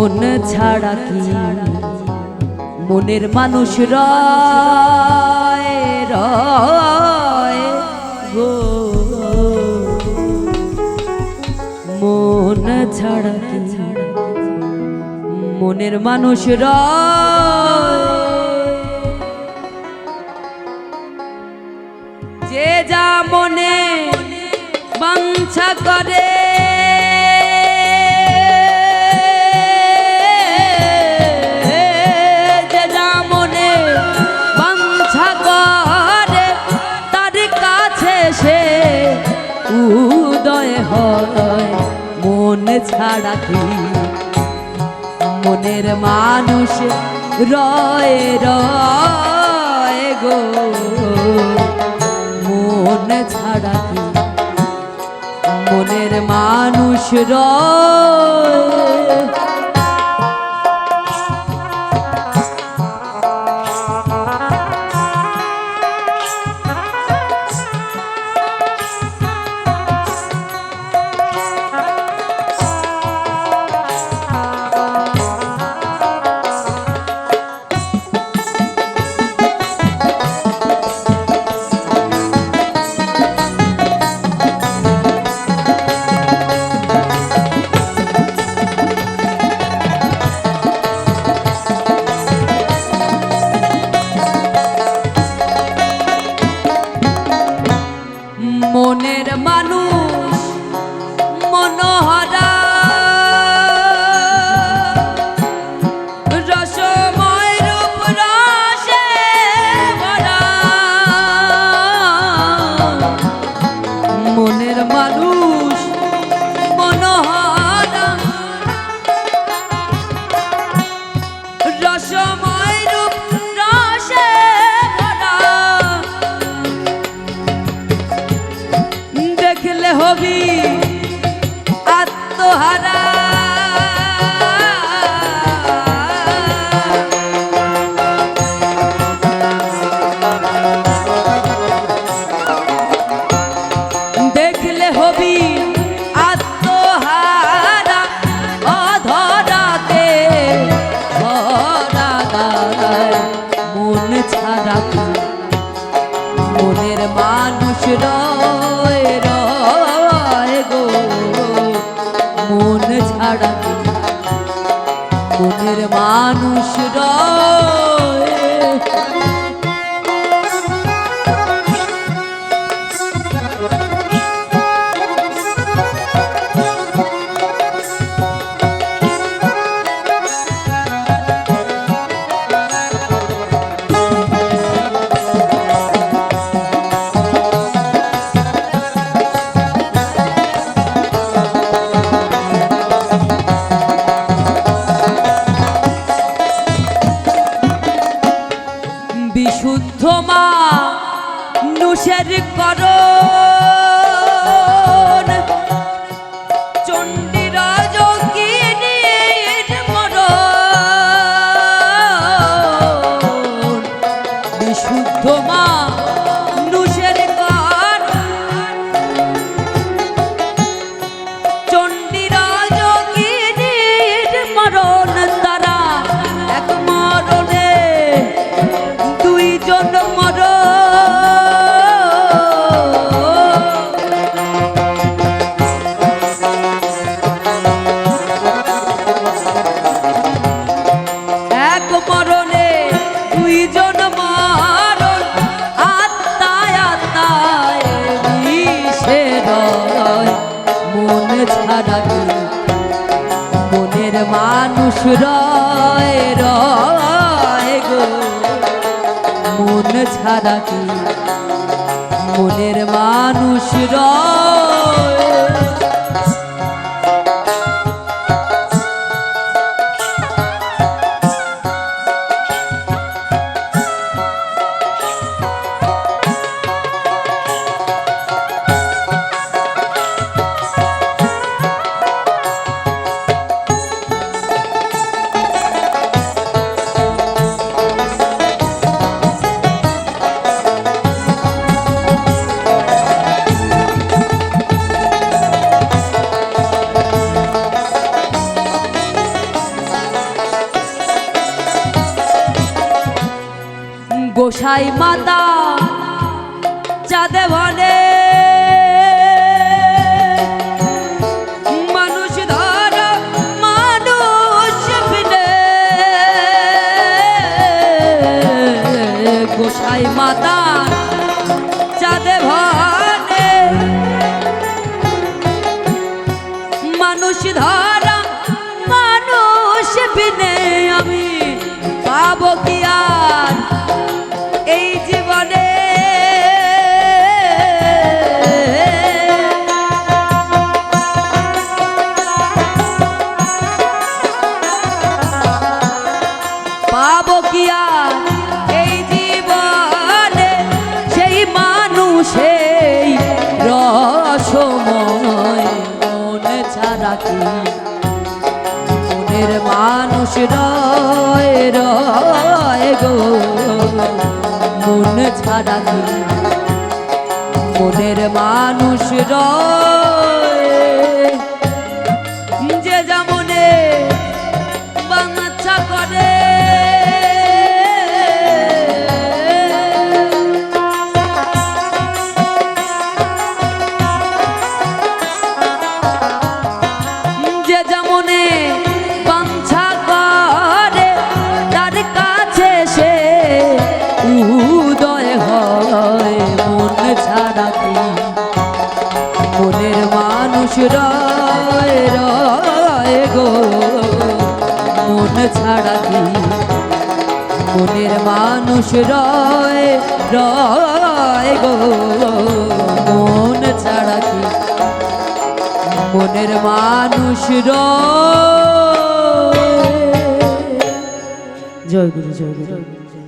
মন ছাড়া কি মনের মানুষ রয় রয় গো, মন ছাড়া কি মনের মানুষ রয়। যে যা মনে বাঞ্ছা করে উদয় হয়, মন ছাড়া কি মনের মানুষ রয় রয় গো, মন ছাড়া কি মনের মানুষ রয়। মনের মানুষ মনোহরা রসময় রূপ রসে ভরা, মনের মানুষ মনোহরা রসময় রূপ রসে ভরা, দেখলে হবি আত্মহারা। দেখলে হবি আত্মহারা, অধরাতে ধরা গায়, মন ছাড়া মনের মানুষ রয় রয় গো, মন ছাড়া মনের মানুষ রয়। বিশুদ্ধ মানুষের করণ চণ্ডীর যোগিনীর মরণ, বিশুদ্ধ মানুষের করণ চণ্ডীর যোগিনীর মরণ, তারা এক মরণে দুইজন এক মরণে দুইজন মরণ, আত্মায় আত্মায় মিশে রয়, মন ছাড়া কি মনের মানুষ রয় রয় গো, মন ছাড়া কি মনের মানুষ রয়। গোসাই মাতা চাঁদে বনে মানুষ ধর মানুষ বিনে গোসাই মাতা চাঁদে বনে মানুষ ধর মানুষ বিনে আমি পাবো কি আর এই জীবনে পাবো কি আর এই জীবনে সেই মানুষেই রসময় মন ছাড়া কি মনের মানুষ রয় রয় গো মন ছাড়া কি মনের মানুষ রয় যে যেমনে বাচ্চা করে যে যেমনে বাঞ্ছা করে তার কাছে সে উদয় হয় মন ছাড়া কি মনের মানুষ রয় রয় গো মন ছাড়া কি মনের মানুষ রয় রয় গো মন ছাড়া কি মনের মানুষ রয়। জয় গুরু জয় গুরু।